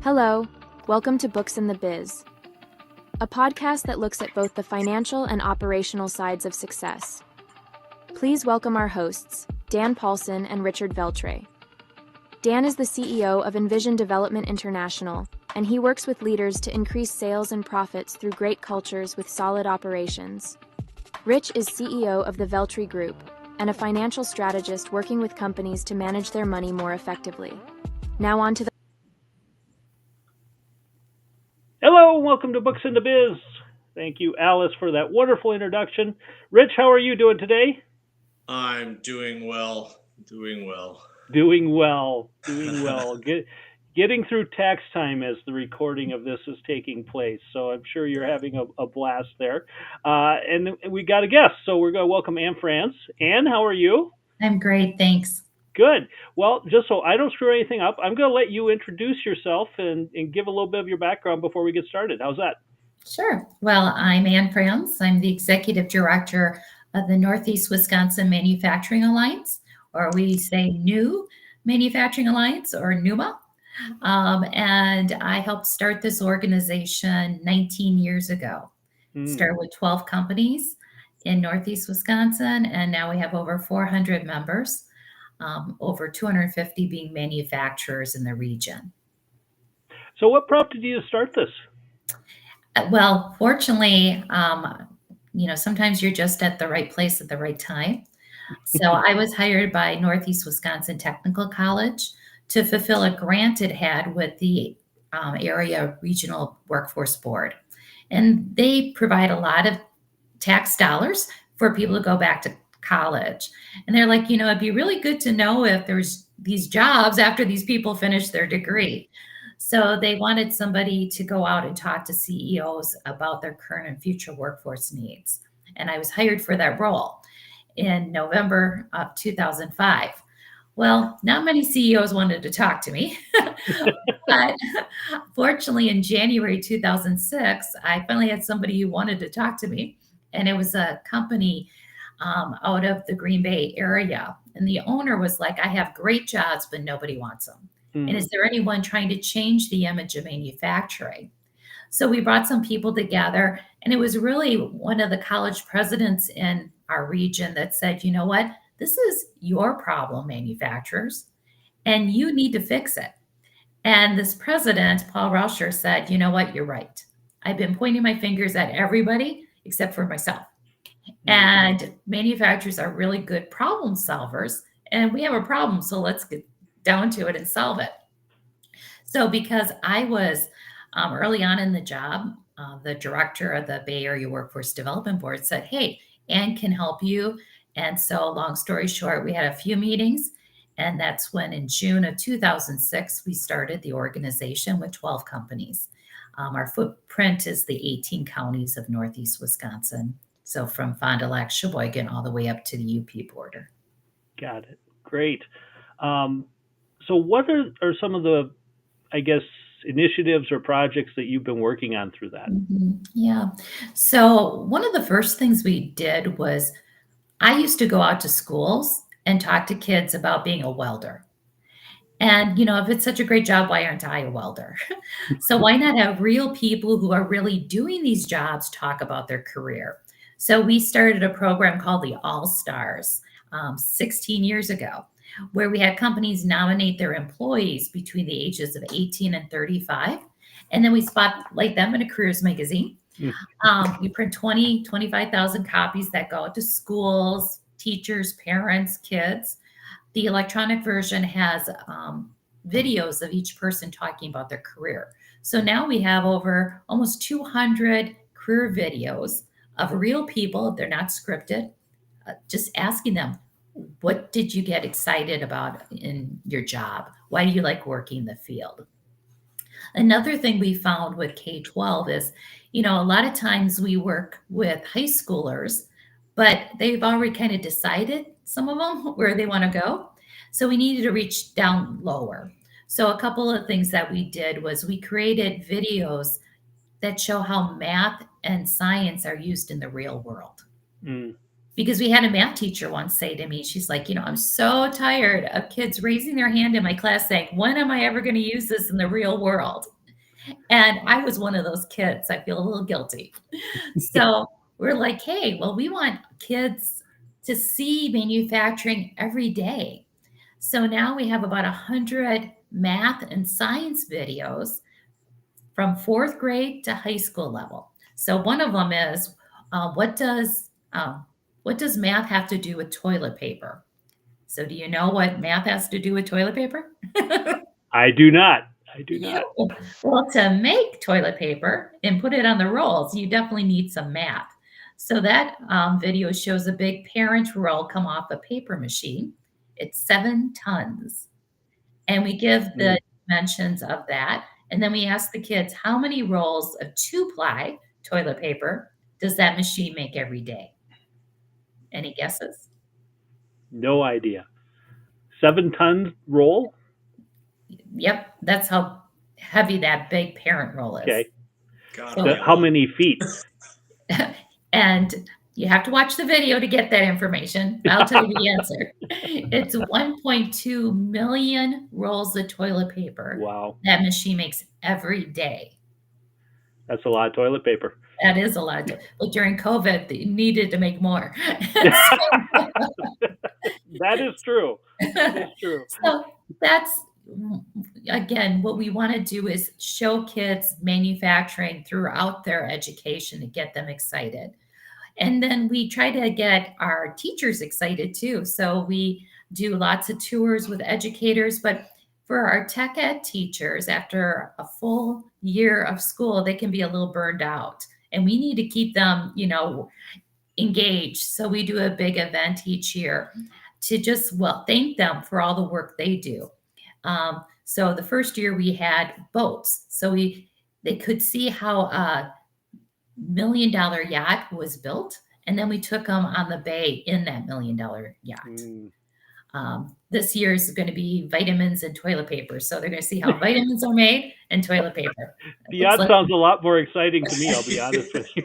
Hello, welcome to Books in the Biz, a podcast that looks at both the financial and operational sides of success. Please welcome our hosts, Dan Paulson and Richard Veltre. Dan is the CEO of Envision Development International, and he works with leaders to increase sales and profits through great cultures with solid operations. Rich is CEO of the Veltre Group and a financial strategist working with companies to manage their money more effectively. Now on to the Hello, welcome to Books in the Biz. Thank you, Alice, for that wonderful introduction. Rich, how are you doing today? I'm doing well. Doing well. Getting through tax time as the recording of this is taking place, so I'm sure you're having a blast there. And we got a guest, so we're going to welcome Ann Franz. Ann, how are you? I'm great, thanks. Good. Well, just so I don't screw anything up, I'm going to let you introduce yourself and give a little bit of your background before we get started. How's that? Sure. Well, I'm Ann Franz. I'm the executive director of the Northeast Wisconsin Manufacturing Alliance, or we say New Manufacturing Alliance, or NUMA. And I helped start this organization 19 years ago. Started with 12 companies in Northeast Wisconsin, and now we have over 400 members. Over 250 being manufacturers in the region. So what prompted you to start this? Well, fortunately, sometimes you're just at the right place at the right time. So I was hired by Northeast Wisconsin Technical College to fulfill a grant it had with the area regional workforce board. And they provide a lot of tax dollars for people to go back to college. And they're like, it'd be really good to know if there's these jobs after these people finish their degree. So they wanted somebody to go out and talk to CEOs about their current and future workforce needs. And I was hired for that role in November of 2005. Well, not many CEOs wanted to talk to me, but fortunately in January 2006, I finally had somebody who wanted to talk to me. And it was a company out of the Green Bay area. And the owner was like, I have great jobs, but nobody wants them. And is there anyone trying to change the image of manufacturing? So we brought some people together, and it was really one of the college presidents in our region that said, you know what, this is your problem, manufacturers, and you need to fix it. And this president, Paul Rauscher, said, you know what, you're right. I've been pointing my fingers at everybody except for myself. And manufacturers are really good problem solvers, and we have a problem, so let's get down to it and solve it. So because I was early on in the job, the director of the Bay Area Workforce Development Board said, hey, Ann can help you. And so long story short, we had a few meetings, and that's when in June of 2006, we started the organization with 12 companies. Our footprint is the 18 counties of Northeast Wisconsin. So from Fond du Lac, Sheboygan, all the way up to the UP border. Got it. Great. So what are some of the, initiatives or projects that you've been working on through that? Yeah. So one of the first things we did was I used to go out to schools and talk to kids about being a welder. And, if it's such a great job, why aren't I a welder? So why not have real people who are really doing these jobs talk about their career? So we started a program called the All Stars 16 years ago, where we had companies nominate their employees between the ages of 18 and 35. And then we spotlight them in a careers magazine. We print 25,000 copies that go out to schools, teachers, parents, kids. The electronic version has videos of each person talking about their career. So now we have over almost 200 career videos of real people. They're not scripted, just asking them, what did you get excited about in your job? Why do you like working in the field? Another thing we found with K-12 is, a lot of times we work with high schoolers, but they've already kind of decided, some of them, where they want to go. So we needed to reach down lower. So a couple of things that we did was we created videos that show how math and science are used in the real world. Mm. Because we had a math teacher once say to me, she's like, I'm so tired of kids raising their hand in my class saying, when am I ever going to use this in the real world? And I was one of those kids. I feel a little guilty. So we're like, hey, well, we want kids to see manufacturing every day. So now we have about 100 math and science videos from 4th grade to high school level. So one of them is, what does math have to do with toilet paper? So do you know what math has to do with toilet paper? I do not. I do not. Well, to make toilet paper and put it on the rolls, you definitely need some math. So that video shows a big parent roll come off a paper machine. It's 7 tons. And we give the dimensions of that. And then we ask the kids, how many rolls of 2-ply toilet paper does that machine make every day? Any guesses? No idea. 7-ton roll? Yep, that's how heavy that big parent roll is. Okay. God, How many feet? And you have to watch the video to get that information. I'll tell you the answer. It's 1.2 million rolls of toilet paper. Wow. That machine makes every day. That's a lot of toilet paper. That is a lot. But during COVID, they needed to make more. That is true. That is true. So that's, again, what we want to do is show kids manufacturing throughout their education to get them excited. And then we try to get our teachers excited too. So we do lots of tours with educators, but for our tech ed teachers, after a full year of school, they can be a little burned out. And we need to keep them, engaged. So we do a big event each year to just, thank them for all the work they do. So the first year we had boats. So they could see how a $1 million yacht was built. And then we took them on the bay in that $1 million yacht. This year is going to be vitamins and toilet paper. So they're going to see how vitamins are made and toilet paper. The yacht sounds a lot more exciting to me, I'll be honest with you.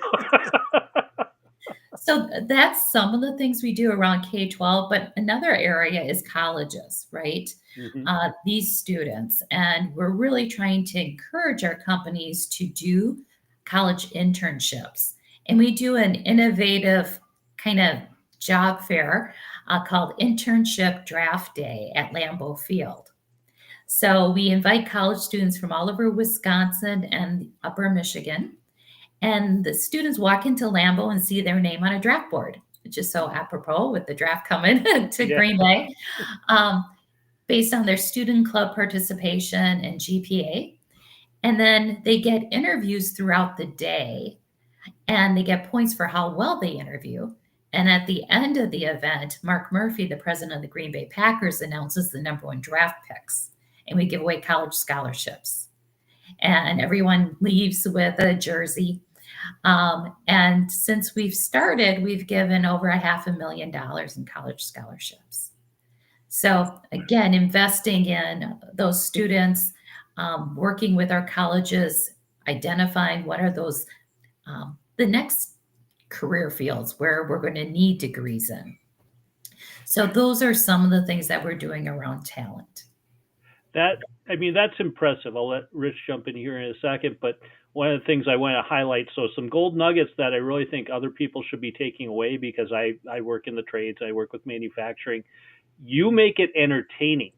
So that's some of the things we do around K-12, but another area is colleges, right? Mm-hmm. These students, and we're really trying to encourage our companies to do college internships. And we do an innovative kind of job fair called Internship Draft Day at Lambeau Field. So we invite college students from all over Wisconsin and Upper Michigan. And the students walk into Lambeau and see their name on a draft board, which is so apropos with the draft coming to Green Bay, based on their student club participation and GPA. And then they get interviews throughout the day, and they get points for how well they interview. And at the end of the event, Mark Murphy, the president of the Green Bay Packers, announces the #1 draft picks, and we give away college scholarships. And everyone leaves with a jersey. And since we've started, we've given over $500,000 in college scholarships. So again, investing in those students, working with our colleges, identifying what are those, the next career fields where we're going to need degrees in. So those are some of the things that we're doing around talent. That's impressive. I'll let Rich jump in here in a second, but one of the things I want to highlight, so some gold nuggets that I really think other people should be taking away, because I work in the trades, I work with manufacturing. You make it entertaining.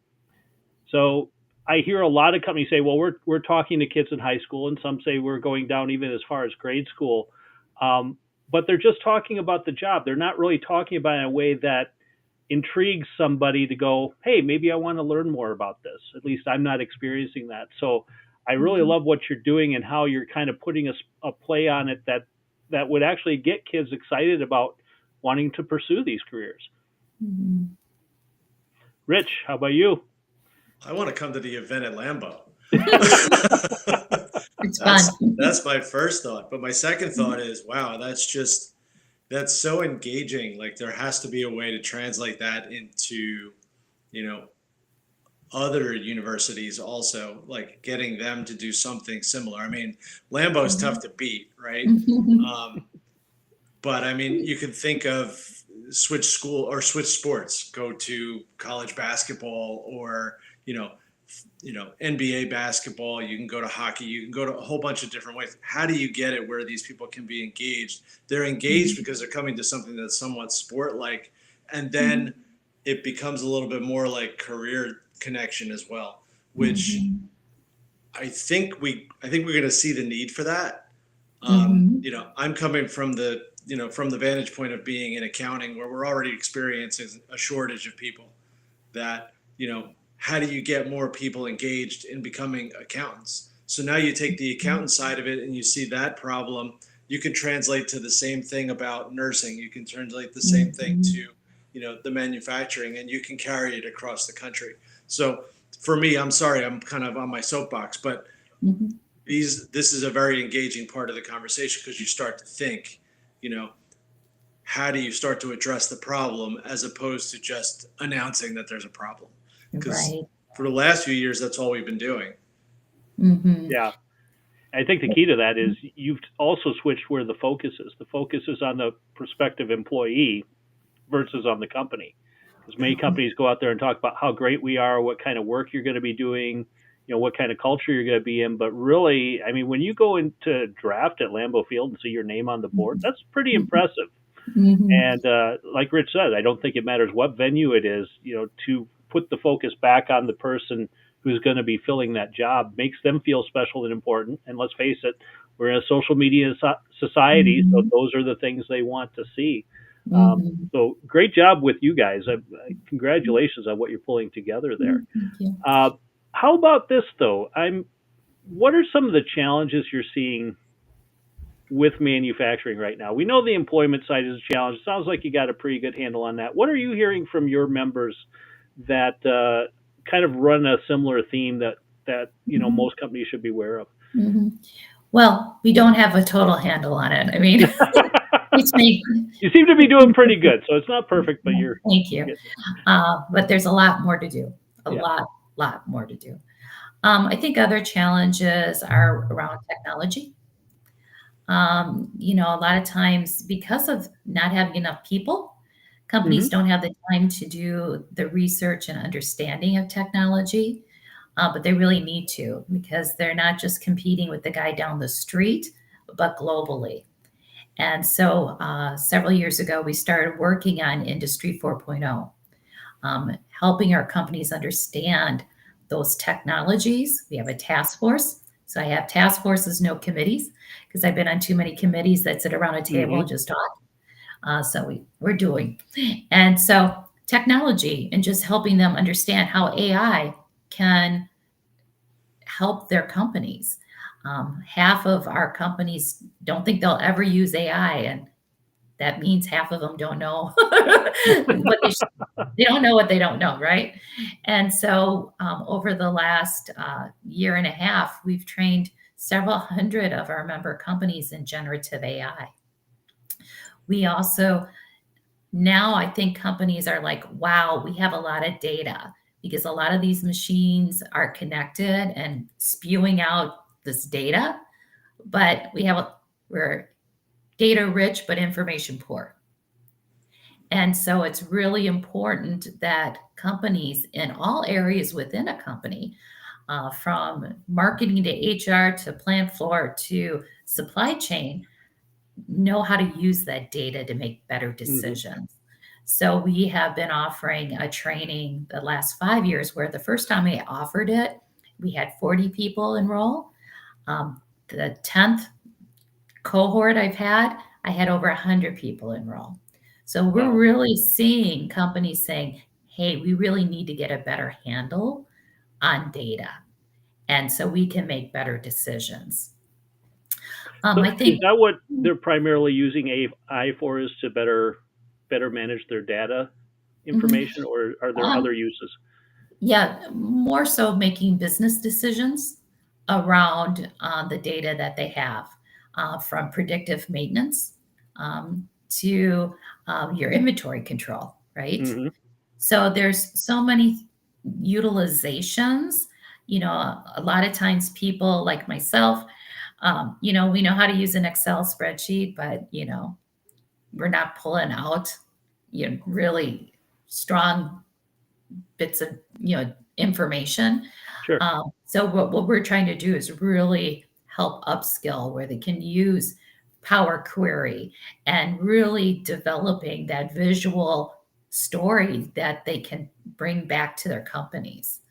So I hear a lot of companies say, well, we're talking to kids in high school, and some say we're going down even as far as grade school. But they're just talking about the job. They're not really talking about it in a way that intrigues somebody to go, hey, maybe I want to learn more about this. At least I'm not experiencing that. So I really love what you're doing and how you're kind of putting a play on it that would actually get kids excited about wanting to pursue these careers. Mm-hmm. Rich, how about you? I want to come to the event at Lambeau. It's fun. That's my first thought. But my second thought is, wow, that's so engaging. Like, there has to be a way to translate that into, other universities also, like getting them to do something similar. I mean, Lambeau's tough to beat, right? But I mean, you can think of switch school or switch sports, go to college basketball or, you know, NBA basketball, you can go to hockey, you can go to a whole bunch of different ways. How do you get it where these people can be engaged? They're engaged because they're coming to something that's somewhat sport like, and then it becomes a little bit more like career connection as well, which I think we're going to see the need for that. I'm coming from the vantage point of being in accounting where we're already experiencing a shortage of people that, how do you get more people engaged in becoming accountants? So now you take the accountant side of it and you see that problem. You can translate to the same thing about nursing. You can translate the same thing to, the manufacturing, and you can carry it across the country. So for me, I'm sorry, I'm kind of on my soapbox, but this is a very engaging part of the conversation because you start to think, how do you start to address the problem as opposed to just announcing that there's a problem? Because for the last few years, that's all we've been doing. Yeah. I think the key to that is you've also switched where the focus is. The focus is on the prospective employee versus on the company. Because many companies go out there and talk about how great we are, what kind of work you're going to be doing, what kind of culture you're going to be in. But really, I mean, when you go into draft at Lambeau Field and see your name on the board, that's pretty impressive. And like Rich said, I don't think it matters what venue it is, to put the focus back on the person who's going to be filling that job makes them feel special and important. And let's face it, we're in a social media society, so those are the things they want to see. So great job with you guys. Congratulations on what you're pulling together there. Thank you. How about this, though? What are some of the challenges you're seeing with manufacturing right now? We know the employment side is a challenge. It sounds like you got a pretty good handle on that. What are you hearing from your members that kind of run a similar theme that most companies should be aware of? Well, we don't have a total handle on it. I mean, you seem to be doing pretty good, so it's not perfect, but you're. Thank you. But there's a lot more to do. A lot more to do. I think other challenges are around technology. A lot of times because of not having enough people, companies don't have the time to do the research and understanding of technology, but they really need to because they're not just competing with the guy down the street, but globally. And so several years ago, we started working on Industry 4.0, helping our companies understand those technologies. We have a task force. So I have task forces, no committees, because I've been on too many committees that sit around a table and just talk. So we're doing. And so technology and just helping them understand how AI can help their companies. Half of our companies don't think they'll ever use AI, and that means half of them don't know what they don't know what they don't know, right? And so over the last year and a half, we've trained several hundred of our member companies in generative AI. We also, now I think companies are like, wow, we have a lot of data because a lot of these machines are connected and spewing out this data, but we're data rich, but information poor. And so it's really important that companies in all areas within a company, from marketing to HR to plant floor to supply chain, know how to use that data to make better decisions. So we have been offering a training the last 5 years where the first time we offered it, we had 40 people enroll. The 10th cohort I had over 100 people enroll. So we're really seeing companies saying, hey, we really need to get a better handle on data. And so we can make better decisions. I think, is that what they're primarily using AI for, is to better manage their data information, or are there other uses? Yeah, more so making business decisions around the data that they have, from predictive maintenance to your inventory control, right? So there's so many utilizations. A lot of times people like myself, we know how to use an Excel spreadsheet, but we're not pulling out, really strong bits of, information. Sure. So what we're trying to do is really help upskill where they can use Power Query and really developing that visual story that they can bring back to their companies.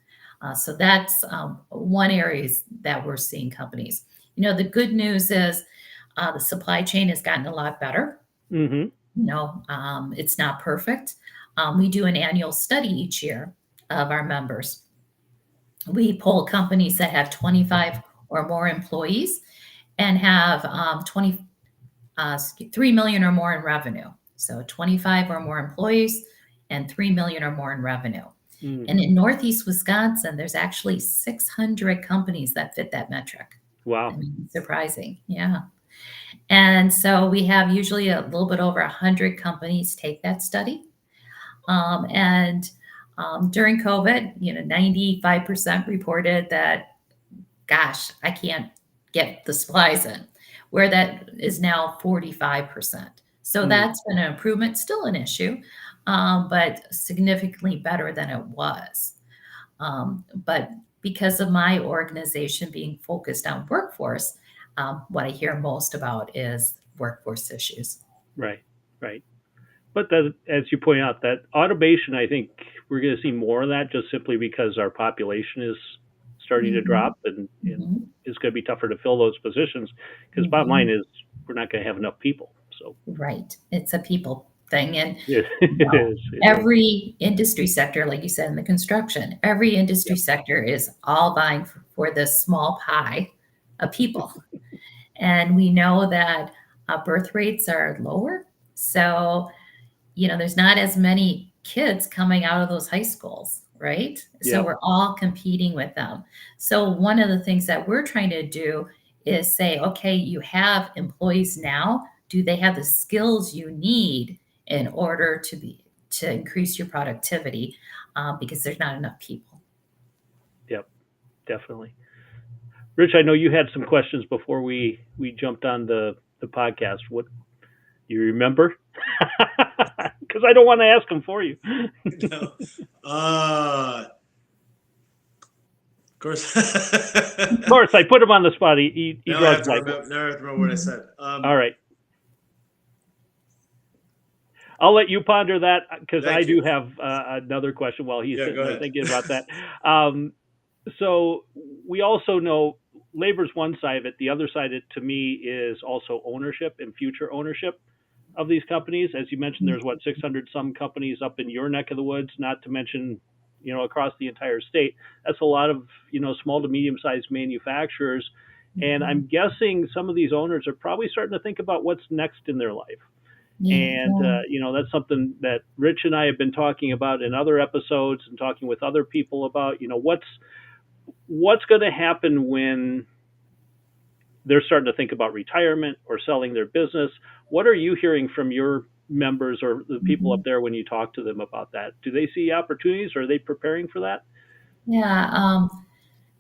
So that's one area that we're seeing companies. The good news is the supply chain has gotten a lot better. Mm-hmm. It's not perfect. We do an annual study each year of our members. We poll companies that have 25 or more employees and have 3 million or more in revenue. So 25 or more employees and 3 million or more in revenue. Mm-hmm. And in Northeast Wisconsin, there's actually 600 companies that fit that metric. Wow. I mean, surprising. Yeah. And so we have usually a little bit over 100 companies take that study. During COVID, 95% reported that, gosh, I can't get the supplies in, where that is now 45%. So that's been an improvement, still an issue, but significantly better than it was. But because of my organization being focused on workforce, what I hear most about is workforce issues. Right. But that, as you point out, that automation, I think we're going to see more of that just simply because our population is starting to drop and it's going to be tougher to fill those positions because bottom line is we're not going to have enough people. So right. It's a people thing. And it is. Every industry sector, like you said, in the construction, every industry sector is all vying for this small pie of people. And we know that birth rates are lower. So, there's not as many kids coming out of those high schools, right? Yeah. So we're all competing with them. So one of the things that we're trying to do is say, okay, you have employees now. Do they have the skills you need in order to increase your productivity? Because there's not enough people. Yep, definitely. Rich, I know you had some questions before we jumped on the podcast. What you remember? Because I don't want to ask them for you. No. Of course. Of course, I put him on the spot. He now I have to remember what I said. All right. I'll let you ponder that because I do have another question while he's sitting there thinking about that. So we also know labor's one side of it. The other side of it, to me, is also ownership and future ownership of these companies. As you mentioned, there's 600 some companies up in your neck of the woods, not to mention, across the entire state. That's a lot of, small to medium-sized manufacturers. And I'm guessing some of these owners are probably starting to think about what's next in their life. And, that's something that Rich and I have been talking about in other episodes and talking with other people about, what's going to happen when they're starting to think about retirement or selling their business. What are you hearing from your members or the people up there when you talk to them about that? Do they see opportunities? Or are they preparing for that? Yeah,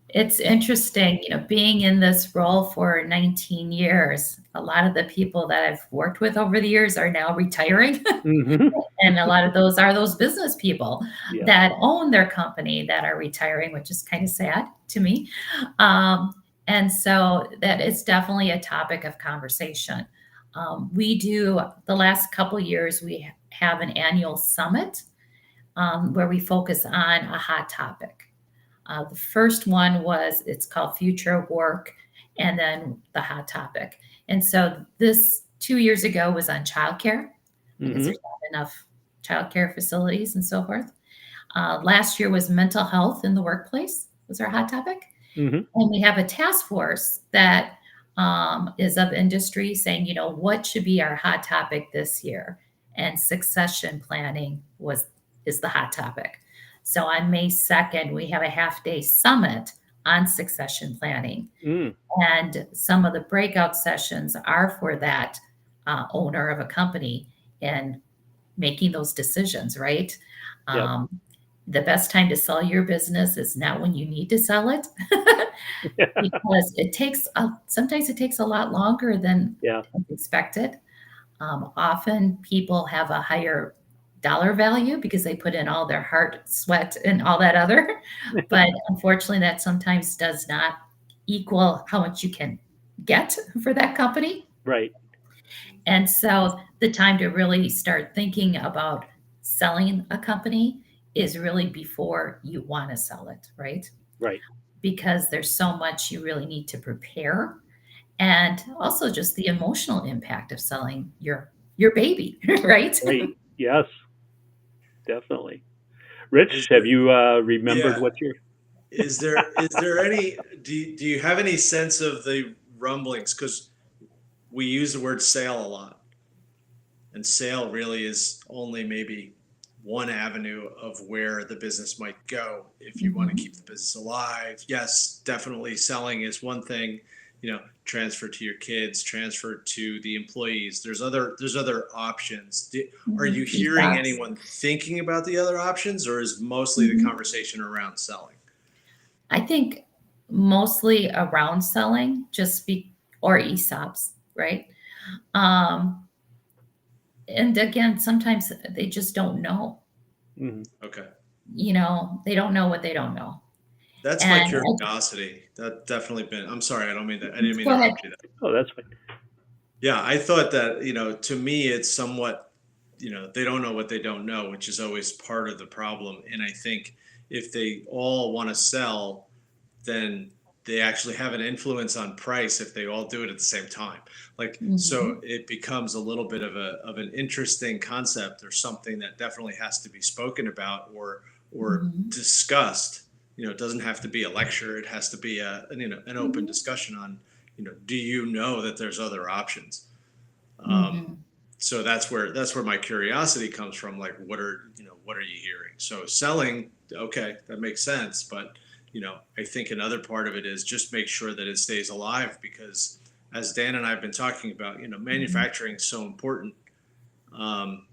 it's interesting, being in this role for 19 years, a lot of the people that I've worked with over the years are now retiring. And a lot of those are those business people that own their company that are retiring, which is kind of sad to me. And so that is definitely a topic of conversation. We do, the last couple of years, we have an annual summit where we focus on a hot topic. The first one it's called Future Work, and then the hot topic. And so this 2 years ago was on childcare, because there's not enough childcare facilities and so forth. Last year was mental health in the workplace was our hot topic. And we have a task force that is of industry saying, what should be our hot topic this year? And succession planning is the hot topic. So on May 2nd, we have a half-day summit on succession planning. And some of the breakout sessions are for that owner of a company and making those decisions, right? The best time to sell your business is not when you need to sell it, because sometimes it takes a lot longer than expected. Often people have a higher dollar value because they put in all their heart, sweat, and all that other. But unfortunately, that sometimes does not equal how much you can get for that company. Right. And so the time to really start thinking about selling a company is really before you want to sell it, right? Right. Because there's so much you really need to prepare, and also just the emotional impact of selling your baby, right? Right. Yes, definitely. Rich, Is have there, you remembered yeah. what you're? Is there any, do you have any sense of the rumblings? Because we use the word sale a lot, and sale really is only maybe one avenue of where the business might go if you want to Mhm. keep the business alive. Yes, definitely selling is one thing, transfer to your kids, transfer to the employees. There's other options. Are you Mhm. hearing ESOPs. anyone thinking about the other options, or is mostly the Mhm. conversation around selling? I think mostly around selling, or ESOPs, right? Um, and again, sometimes they just don't know. Mhm. Okay. They don't know what they don't know. That's my And curiosity. That definitely been, I'm sorry, I didn't mean go to ahead. interrupt you. Oh, that's fine. Yeah, I thought that, to me, it's somewhat, they don't know what they don't know, which is always part of the problem. And I think if they all want to sell, then they actually have an influence on price if they all do it at the same time. Like, so Mhm. it becomes a little bit of an interesting concept, or something that definitely has to be spoken about, or Mhm. discussed. It doesn't have to be a lecture. It has to be an open Mhm. discussion on, do you know that there's other options? Um, Mhm. so that's where my curiosity comes from. Like, what are you hearing? So selling, okay, that makes sense. But I think another part of it is just make sure that it stays alive, because as Dan and I have been talking about, Mhm. manufacturing is so important. Um,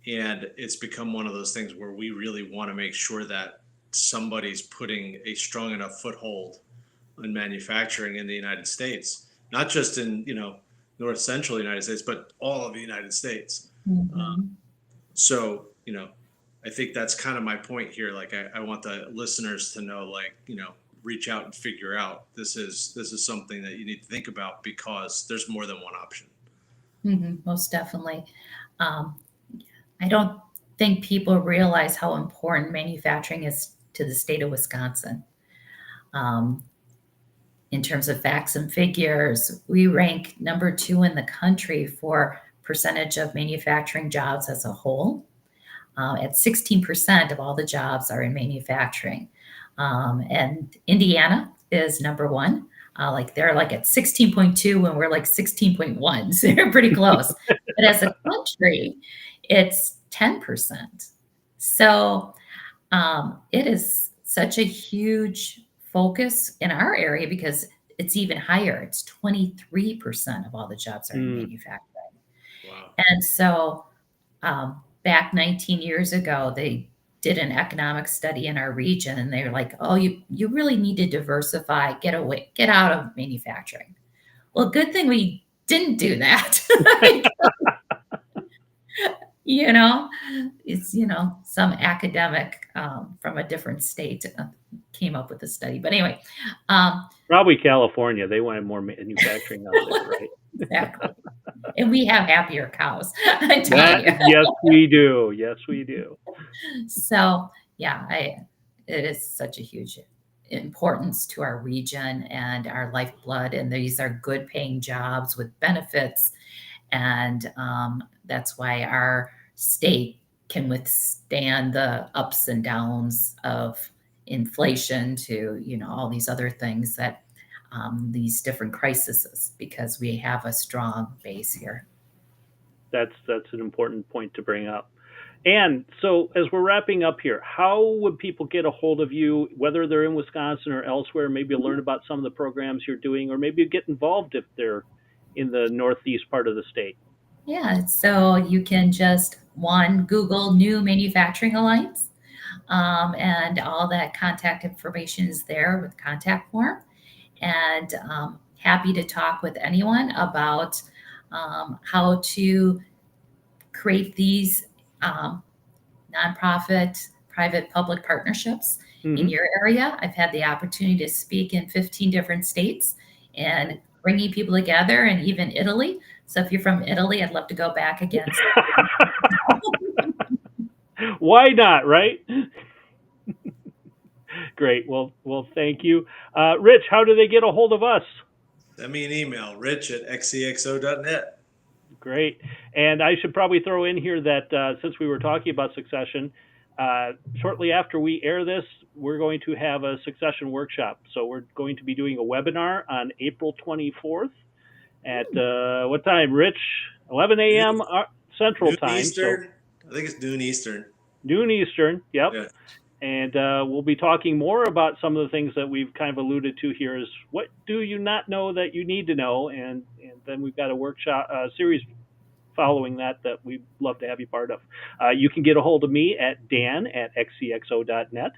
and it's become one of those things where we really want to make sure that somebody's putting a strong enough foothold on manufacturing in the United States, not just in, north central United States, but all of the United States. Mhm. So, I think that's kind of my point here. Like, I want the listeners to know, like, reach out and figure out, this is something that you need to think about, because there's more than one option. Mhm. Most definitely. Um, I don't think people realize how important manufacturing is to the state of Wisconsin. Um, in terms of facts and figures, we rank number 2 in the country for percentage of manufacturing jobs as a whole. At 16% of all the jobs are in manufacturing. And Indiana is number 1. Like they're like at 16.2 and we're like 16.1. So they're pretty close. But as a country, it's 10%. So it is such a huge focus in our area because it's even higher. It's 23% of all the jobs are in Mm. manufacturing. Wow. And so back 19 years ago, they did an economic study in our region and they were like, oh, you really need to diversify, get out of manufacturing. Well, good thing we didn't do that. you know, it's some academic from a different state came up with the study. But anyway, um, Probably California. They wanted more manufacturing out there, right? exactly. And we have happier cows, I'm telling That, you. yes, we do. Yes, we do. So yeah, it is such a huge importance to our region and our lifeblood. And these are good paying jobs with benefits. And that's why our state can withstand the ups and downs of inflation to, all these other things that these different crises, because we have a strong base here. That's an important point to bring up. And so, as we're wrapping up here, how would people get a hold of you, whether they're in Wisconsin or elsewhere? Maybe learn about some of the programs you're doing, or maybe get involved if they're in the northeast part of the state. Yeah, so you can just Google New Manufacturing Alliance, and all that contact information is there with contact form. And happy to talk with anyone about how to create these nonprofit, private, public partnerships in your area. I've had the opportunity to speak in 15 different states and bringing people together, and even Italy. So if you're from Italy, I'd love to go back again. Why not, right? Great. Well, thank you. Rich, how do they get a hold of us? Send me an email, rich@xcxo.net. Great. And I should probably throw in here that since we were talking about succession, shortly after we air this, we're going to have a succession workshop. So we're going to be doing a webinar on April 24th at what time, Rich? 11 a.m. Central noon Time. Eastern. So, I think it's noon Eastern. Noon Eastern, yep. Yeah. And we'll be talking more about some of the things that we've kind of alluded to here is what do you not know that you need to know? And then we've got a workshop series following that we'd love to have you part of. You can get a hold of me at dan@xcxo.net.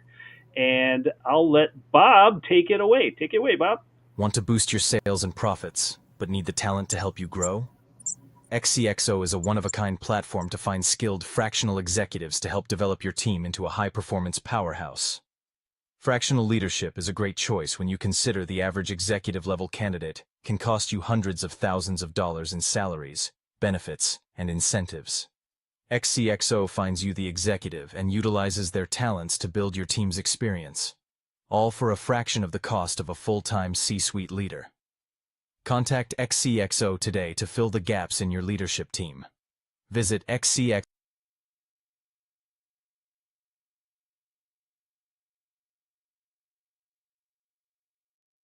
And I'll let Bob take it away. Take it away, Bob. Want to boost your sales and profits, but need the talent to help you grow? XCXO is a one-of-a-kind platform to find skilled fractional executives to help develop your team into a high-performance powerhouse. Fractional leadership is a great choice when you consider the average executive-level candidate can cost you hundreds of thousands of dollars in salaries, benefits, and incentives. XCXO finds you the executive and utilizes their talents to build your team's experience, all for a fraction of the cost of a full-time C-suite leader. Contact XCXO today to fill the gaps in your leadership team. Visit XCXO.